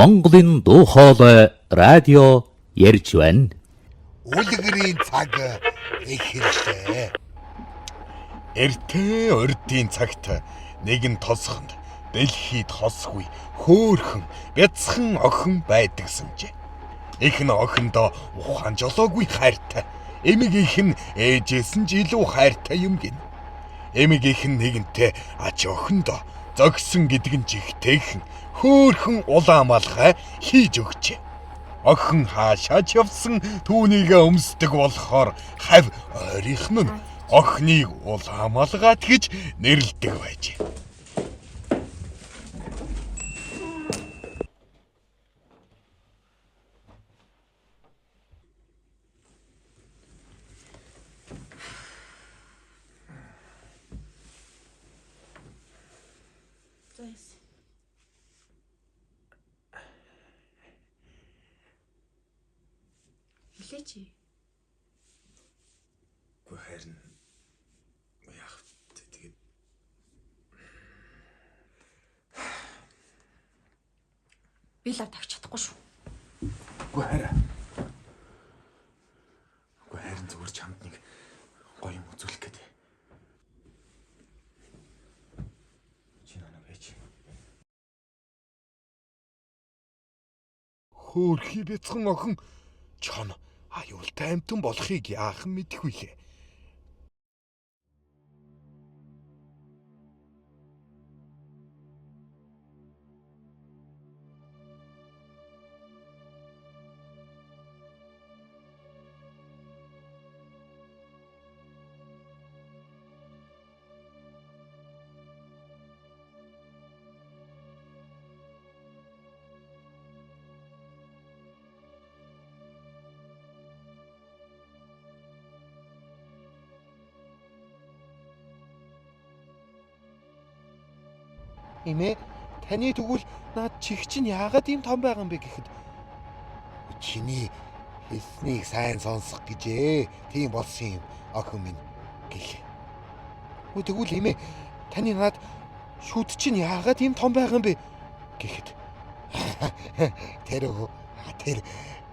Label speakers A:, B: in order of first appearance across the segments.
A: Монголын дуу хоолой радио ярьж байна.
B: Үлгэрийн цаг эхэллээ. Эртээ ордын цагт нэгэн тосхонд дэлхийд хосгүй хөөхөн бяцхан охин байдагсанжээ. Их нь охиндоо ухаан жолоогүй хайртай. Эмэг их нь ээжээс нь илүү хайртай юм гин. Эмэг их нь нэгэнтээ ач охиндоо зогсон гэдэг нь жигтэйхэн хөөхөн улаан малгай хийж өгчээ. Охин хаашаач явсан түүнийгээ өмсдөг болохоор хав ойрхон нь охиныг улаан малгайт гэж нэрлэдэг байжээ.
C: Хэлээч.
B: Гэхдээ харин яах вэ тэгээд
C: Би лав тавьчих чадахгүй шүү.
B: Үгүй харин зүгээр чамд нэг гоё юм үзүүлэх гэдэг. Чи нана байж. Хөөрхий бяцхан охин чон аюултай амтан болохыг яахан мэдэх вүлээ. Имэ таны тэгвэл наад чих чинь яагаад ийм том байгаа юм бэ гэхэд чиний хэлснийг сайн сонсох гэжээ. Тийм болсон юм охин минь гэлээ. Тэгвэл имэ таны наад шүд чинь яагаад ийм том байгаа юм бэ гэхэд тэр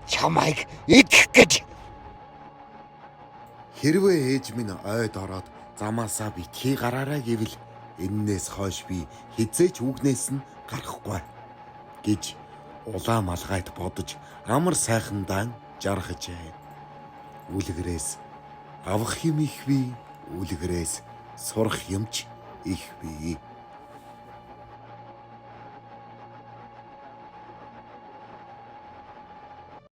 B: чамайг идэх гэж.
D: Хэрвээ ээж минь ойд ороод замаасаа битгий гараарай гэвэл эннээс хойш би хизээч үгнээс нь гарахгүй гэж улаан малгайд бодож амар сайхандаа жаргажээ. Үлгэрээс авах юм их бий, үлгэрээс сурах юмч их бий.